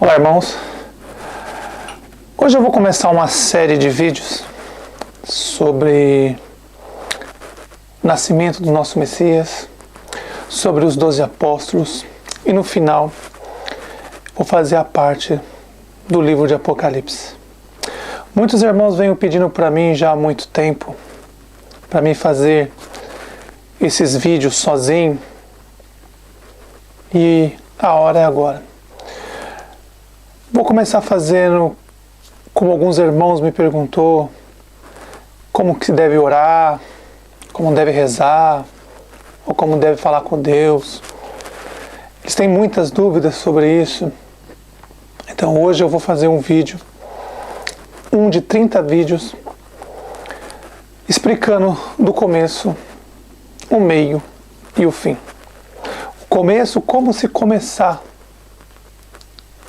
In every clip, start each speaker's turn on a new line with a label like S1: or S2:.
S1: Olá, irmãos. Hoje eu vou começar uma série de vídeos sobre o nascimento do nosso Messias, sobre os 12 apóstolos e no final vou fazer a parte do livro de Apocalipse. Muitos irmãos vêm pedindo para mim já há muito tempo para mim fazer esses vídeos sozinho e a hora é agora. Vou começar fazendo como alguns irmãos me perguntou, como que se deve orar, como deve rezar, ou como deve falar com Deus. Eles têm muitas dúvidas sobre isso. Então hoje eu vou fazer um vídeo, um de 30 vídeos, explicando do começo, o meio e o fim. O começo, como se começar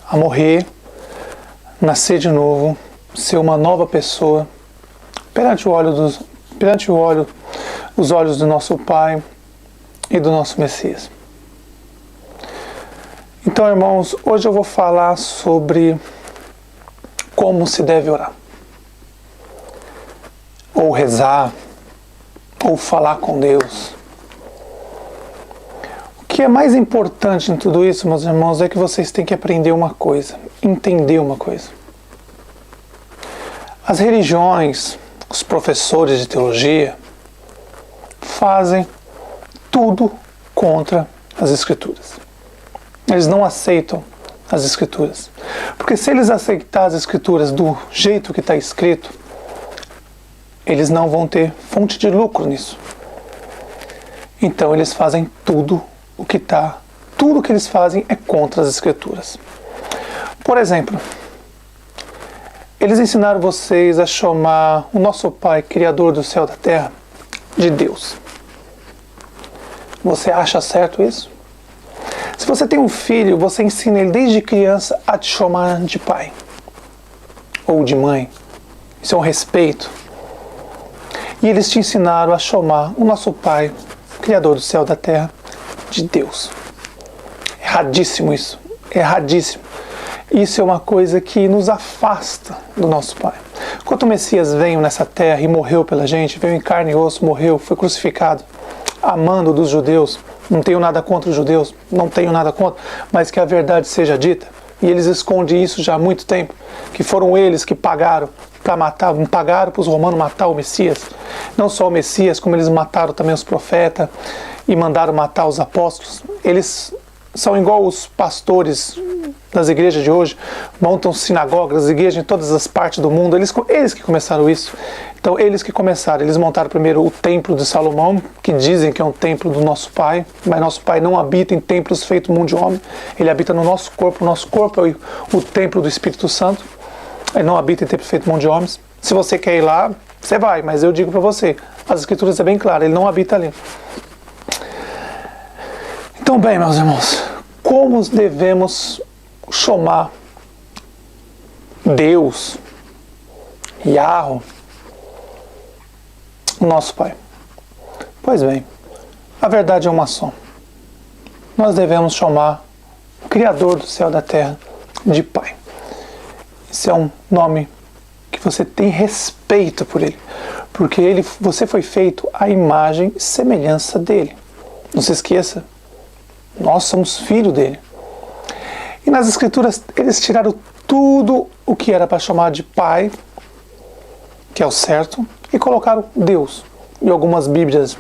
S1: a morrer, nascer de novo, ser uma nova pessoa, perante os olhos do nosso Pai e do nosso Messias. Então, irmãos, hoje eu vou falar sobre como se deve orar, ou rezar, ou falar com Deus. O que é mais importante em tudo isso, meus irmãos, é que vocês têm que aprender uma coisa, entender uma coisa. As religiões, os professores de teologia, fazem tudo contra as Escrituras. Eles não aceitam as Escrituras. Porque se eles aceitarem as Escrituras do jeito que está escrito, eles não vão ter fonte de lucro nisso. Então eles fazem tudo que eles fazem é contra as Escrituras. Por exemplo, eles ensinaram vocês a chamar o nosso Pai, Criador do céu e da terra, de Deus. Você acha certo isso? Se você tem um filho, você ensina ele desde criança a te chamar de pai ou de mãe. Isso é um respeito. E eles te ensinaram a chamar o nosso Pai, Criador do céu e da terra, de Deus. Erradíssimo isso. Erradíssimo. Isso é uma coisa que nos afasta do nosso Pai. Quando o Messias veio nessa terra e morreu pela gente, veio em carne e osso, morreu, foi crucificado, amando dos judeus, não tenho nada contra os judeus, não tenho nada contra, mas que a verdade seja dita, e eles escondem isso já há muito tempo, que foram eles que pagaram para matar, pagaram para os romanos matar o Messias, não só o Messias, como eles mataram também os profetas e mandaram matar os apóstolos. Eles são igual os pastores das igrejas de hoje, montam sinagogas, igrejas em todas as partes do mundo, eles que começaram isso. Então eles que começaram, eles montaram primeiro o templo de Salomão, que dizem que é um templo do nosso Pai, mas nosso Pai não habita em templos feitos mão de homem, ele habita no nosso corpo é o templo do Espírito Santo, ele não habita em templos feitos mão de homens. Se você quer ir lá, você vai, mas eu digo para você, as Escrituras é bem claras, ele não habita ali. Então bem, meus irmãos, como devemos chamar Deus, Yahweh, o nosso Pai? Pois bem, a verdade é uma só. Nós devemos chamar o Criador do céu e da terra de Pai. Esse é um nome que você tem respeito por Ele, porque você foi feito à imagem e semelhança dEle. Não se esqueça, nós somos filhos dEle. E nas Escrituras eles tiraram tudo o que era para chamar de Pai, que é o certo, e colocaram Deus. E algumas Bíblias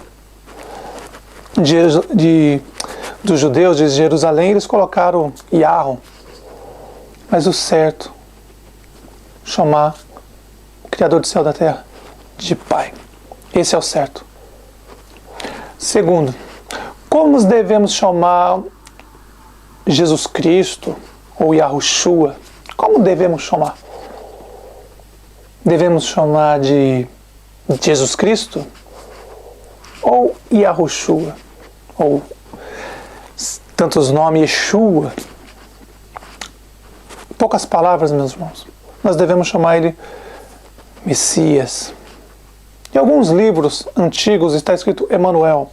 S1: dos judeus de Jerusalém, eles colocaram Yahweh. Mas o certo, chamar o Criador do céu e da terra de Pai. Esse é o certo. Segundo, como devemos chamar Jesus Cristo ou Yahushua? Como devemos chamar? Devemos chamar de Jesus Cristo ou Yahushua? Ou tantos nomes, Yeshua? Poucas palavras, meus irmãos. Nós devemos chamar ele Messias. Em alguns livros antigos está escrito Emanuel,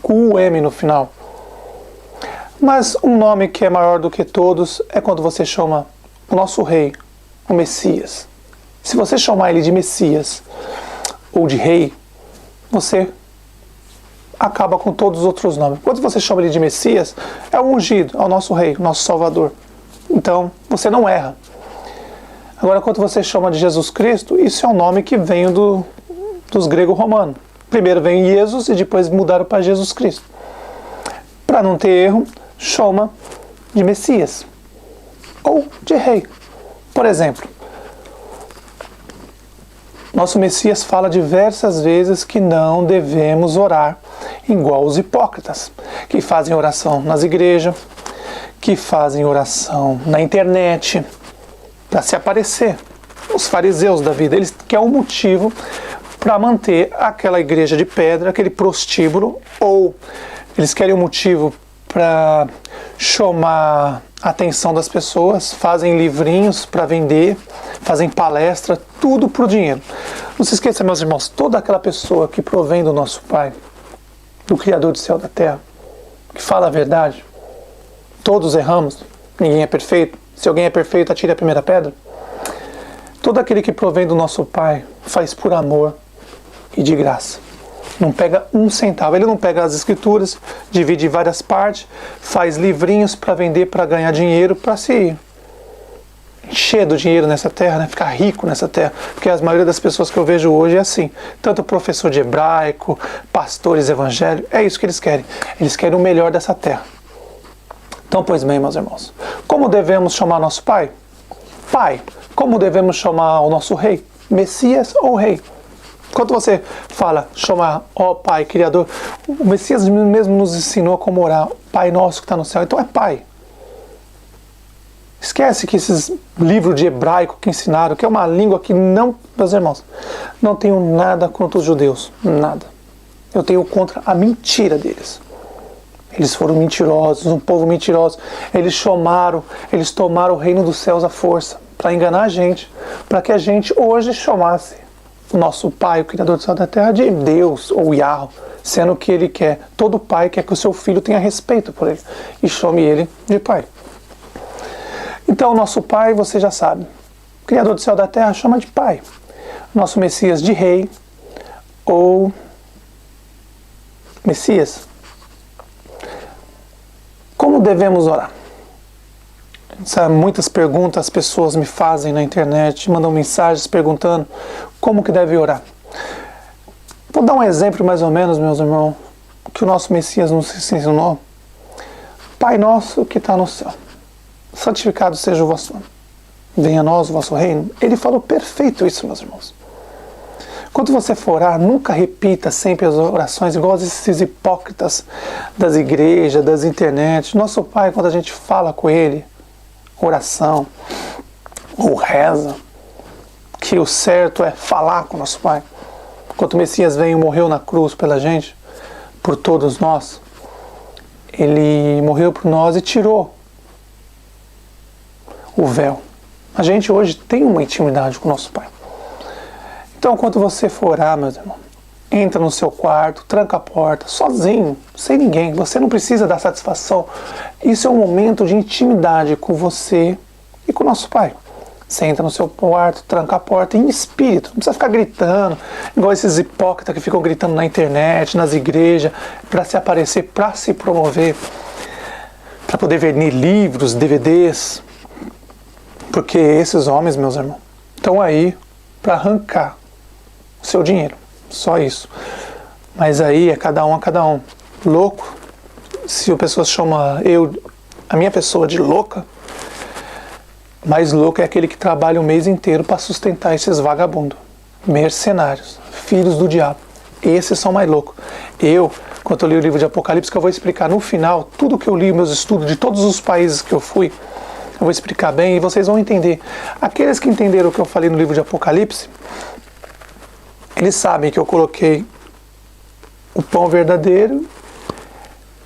S1: com o M no final. Mas um nome que é maior do que todos é quando você chama o nosso rei, o Messias, se você chamar ele de Messias ou de rei, você acaba com todos os outros nomes. Quando você chama ele de Messias, é o ungido, é o nosso rei, o nosso salvador. Então, você não erra. Agora, quando você chama de Jesus Cristo, isso é um nome que vem dos grego-romanos. Primeiro vem Jesus e depois mudaram para Jesus Cristo. Para não ter erro, chama de Messias ou de rei. Por exemplo, nosso Messias fala diversas vezes que não devemos orar igual os hipócritas, que fazem oração nas igrejas, que fazem oração na internet, para se aparecer. Os fariseus da vida, eles querem um motivo para manter aquela igreja de pedra, aquele prostíbulo, ou eles querem um motivo para chamar a atenção das pessoas, fazem livrinhos para vender, fazem palestra, tudo por dinheiro. Não se esqueça, meus irmãos, toda aquela pessoa que provém do nosso Pai, do Criador do céu e da terra, que fala a verdade, todos erramos, ninguém é perfeito. Se alguém é perfeito, atire a primeira pedra. Todo aquele que provém do nosso Pai faz por amor e de graça. Não pega um centavo. Ele não pega as escrituras, divide em várias partes, faz livrinhos para vender, para ganhar dinheiro, para se encher do dinheiro nessa terra, né? Ficar rico nessa terra. Porque a maioria das pessoas que eu vejo hoje é assim. Tanto professor de hebraico, pastores evangélicos, é isso que eles querem. Eles querem o melhor dessa terra. Então, pois bem, meus irmãos, como devemos chamar nosso Pai? Pai. Como devemos chamar o nosso Rei? Messias ou Rei? Quando você chama, ó Pai, Criador, o Messias mesmo nos ensinou como orar, Pai nosso que está no céu, então é Pai. Esquece que esses livros de hebraico que ensinaram, que é uma língua que não, meus irmãos, não tenho nada contra os judeus, nada. Eu tenho contra a mentira deles. Eles foram mentirosos, um povo mentiroso. Eles tomaram o reino dos céus à força, para enganar a gente, para que a gente hoje chamasse o nosso Pai, o Criador do céu e da terra, de Deus ou Yahweh, sendo que Ele quer, todo pai quer que o seu filho tenha respeito por ele e chame ele de Pai. Então, nosso Pai, você já sabe, o Criador do céu e da terra chama de Pai, nosso Messias de Rei ou Messias. Como devemos orar? Muitas perguntas as pessoas me fazem na internet, mandam mensagens perguntando como que deve orar. Vou dar um exemplo mais ou menos, meus irmãos, que o nosso Messias nos ensinou. Pai nosso que está no céu, santificado seja o vosso nome. Venha a nós o vosso reino. Ele falou perfeito isso, meus irmãos. Quando você for orar, nunca repita sempre as orações igual esses hipócritas das igrejas, das internet. Nosso Pai, quando a gente fala com Ele, oração ou reza, que o certo é falar com nosso Pai. Quando o Messias veio e morreu na cruz pela gente, por todos nós, Ele morreu por nós e tirou o véu. A gente hoje tem uma intimidade com o nosso Pai. Então, quando você for orar, meus irmãos, entra no seu quarto, tranca a porta, sozinho, sem ninguém. Você não precisa dar satisfação. Isso é um momento de intimidade com você e com o nosso Pai. Você entra no seu quarto, tranca a porta em espírito. Não precisa ficar gritando, igual esses hipócritas que ficam gritando na internet, nas igrejas, para se aparecer, para se promover, para poder vender livros, DVDs. Porque esses homens, meus irmãos, estão aí para arrancar o seu dinheiro. Só isso. Mas aí é cada um a cada um. Louco, se a pessoa chama a minha pessoa de louca, mais louco é aquele que trabalha o mês inteiro para sustentar esses vagabundos, mercenários, filhos do diabo. Esses são mais loucos. Quando eu li o livro de Apocalipse, que eu vou explicar no final, tudo que eu li, meus estudos de todos os países que eu fui, eu vou explicar bem e vocês vão entender. Aqueles que entenderam o que eu falei no livro de Apocalipse, eles sabem que eu coloquei o pão verdadeiro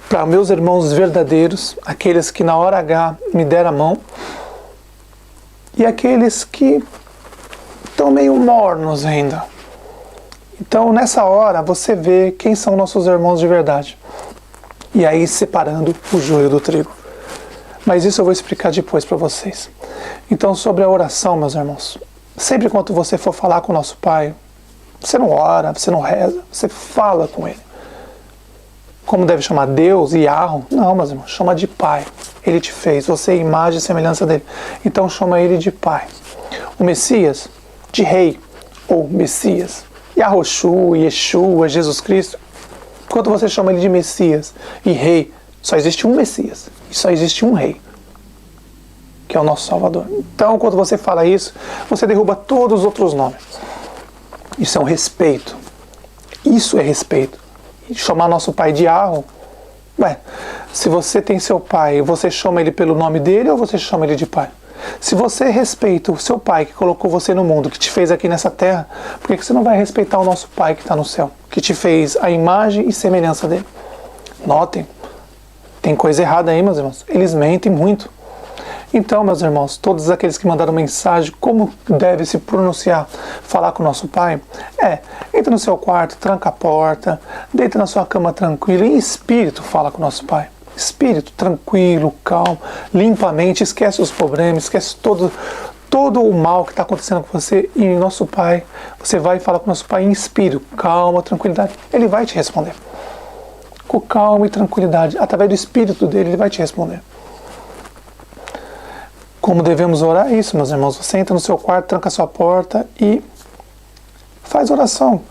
S1: para meus irmãos verdadeiros, aqueles que na hora H me deram a mão, e aqueles que estão meio mornos ainda. Então, nessa hora, você vê quem são nossos irmãos de verdade. E aí, separando o joio do trigo. Mas isso eu vou explicar depois para vocês. Então, sobre a oração, meus irmãos, sempre quando você for falar com o nosso Pai, você não ora, você não reza, você fala com Ele. Como deve chamar Deus, Yahweh? Não, meus irmãos, chama de Pai. Ele te fez, você é imagem e semelhança dele. Então chama Ele de Pai. O Messias, de Rei, ou Messias. Yahoshua, Yeshua, Jesus Cristo. Quando você chama Ele de Messias e Rei, só existe um Messias e só existe um Rei, que é o nosso Salvador. Então, quando você fala isso, você derruba todos os outros nomes. Isso é um respeito. Isso é respeito. E chamar nosso Pai de Yahweh, se você tem seu pai, você chama ele pelo nome dele ou você chama ele de pai? Se você respeita o seu pai que colocou você no mundo, que te fez aqui nessa terra, por que você não vai respeitar o nosso pai que está no céu, que te fez a imagem e semelhança dele? Notem, tem coisa errada aí, meus irmãos. Eles mentem muito. Então, meus irmãos, todos aqueles que mandaram mensagem, como deve se pronunciar, falar com o nosso Pai? Entra no seu quarto, tranca a porta, deita na sua cama tranquilo, em espírito fala com o nosso Pai. Espírito tranquilo, calmo, limpa a mente, esquece os problemas, esquece todo o mal que está acontecendo com você, e nosso Pai, você vai falar com o nosso Pai em espírito, calma, tranquilidade, Ele vai te responder. Com calma e tranquilidade, através do espírito dele, Ele vai te responder. Como devemos orar? Isso, meus irmãos. Você entra no seu quarto, tranca a sua porta e faz oração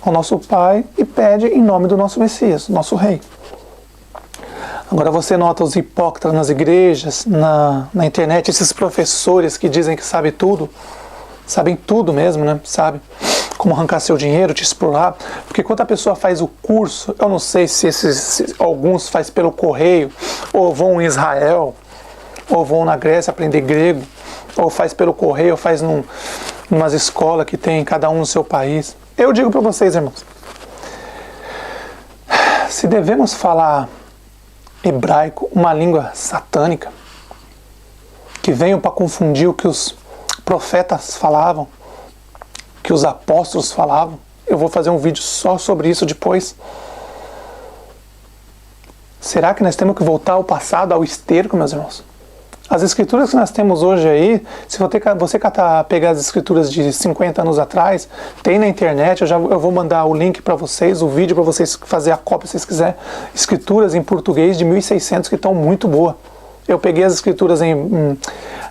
S1: ao nosso Pai e pede em nome do nosso Messias, nosso Rei. Agora você nota os hipócritas nas igrejas, na internet, esses professores que dizem que sabem tudo mesmo, né? Sabe como arrancar seu dinheiro, te explorar. Porque quando a pessoa faz o curso, eu não sei se alguns faz pelo correio, ou vão em Israel, ou vão na Grécia aprender grego, ou faz pelo correio, ou faz numas escolas que tem cada um no seu país. Eu digo para vocês, irmãos, se devemos falar hebraico, uma língua satânica, que veio para confundir o que os profetas falavam, que os apóstolos falavam, eu vou fazer um vídeo só sobre isso depois. Será que nós temos que voltar ao passado, ao esterco, meus irmãos? As escrituras que nós temos hoje aí, se você pegar as escrituras de 50 anos atrás, tem na internet, eu vou mandar o link para vocês, o vídeo para vocês fazer a cópia se vocês quiserem. Escrituras em português de 1600 que estão muito boas. Eu peguei as escrituras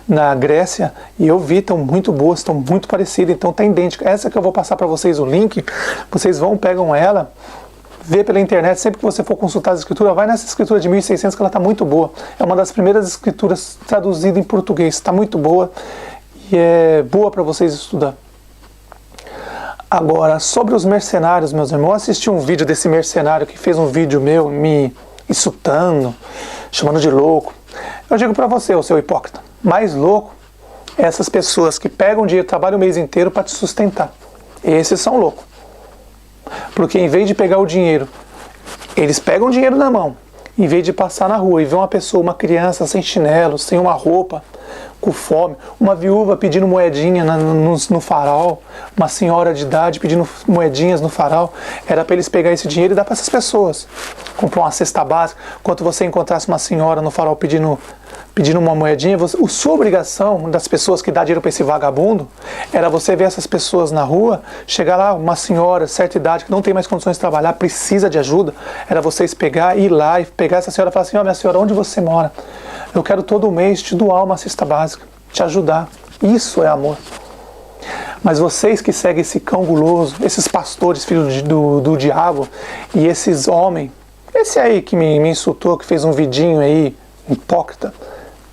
S1: na Grécia e eu vi, estão muito boas, estão muito parecidas, então está idêntica. Essa que eu vou passar para vocês o link, vocês pegam ela, vê pela internet, sempre que você for consultar as escrituras, vai nessa escritura de 1600 que ela está muito boa. É uma das primeiras escrituras traduzidas em português, está muito boa e é boa para vocês estudar. Agora, sobre os mercenários, meus irmãos, eu assisti um vídeo desse mercenário que fez um vídeo meu me insultando, chamando de louco. Eu digo para você, ô seu hipócrita, mais louco é essas pessoas que pegam dinheiro, trabalham o mês inteiro para te sustentar. Esses são loucos. Porque em vez de pegar o dinheiro, eles pegam o dinheiro na mão, em vez de passar na rua e ver uma pessoa, uma criança sem chinelo, sem uma roupa, com fome, uma viúva pedindo moedinha no farol, uma senhora de idade pedindo moedinhas no farol, era para eles pegar esse dinheiro e dar para essas pessoas. Comprar uma cesta básica. Quando você encontrasse uma senhora no farol pedindo uma moedinha, sua obrigação das pessoas que dá dinheiro para esse vagabundo era você ver essas pessoas na rua, chegar lá, uma senhora de certa idade que não tem mais condições de trabalhar, precisa de ajuda, era vocês ir lá e pegar essa senhora e falar assim: minha senhora, onde você mora? Eu quero todo mês te doar uma cesta básica, te ajudar. Isso é amor. Mas vocês que seguem esse cão guloso, esses pastores, filhos do diabo, e esses homens, esse aí que me insultou, que fez um vidinho aí, hipócrita,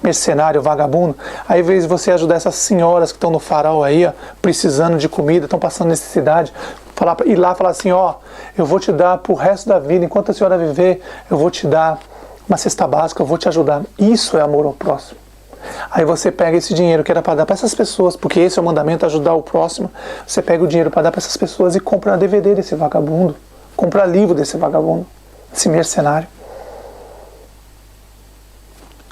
S1: mercenário, vagabundo, aí ao invés de você ajudar essas senhoras que estão no farol aí, ó, precisando de comida, estão passando necessidade, ir lá e falar assim: eu vou te dar pro resto da vida, enquanto a senhora viver, eu vou te dar uma cesta básica, eu vou te ajudar. Isso é amor ao próximo. Aí você pega esse dinheiro que era para dar para essas pessoas, porque esse é o mandamento, ajudar o próximo, você pega o dinheiro para dar para essas pessoas e compra DVD desse vagabundo, compra livro desse vagabundo, esse mercenário.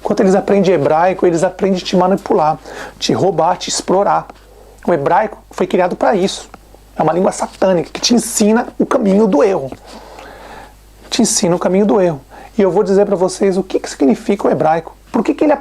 S1: Enquanto eles aprendem hebraico, eles aprendem a te manipular, te roubar, te explorar. O hebraico foi criado para isso. É uma língua satânica que te ensina o caminho do erro. Te ensina o caminho do erro. E eu vou dizer para vocês o que significa o hebraico. Por que ele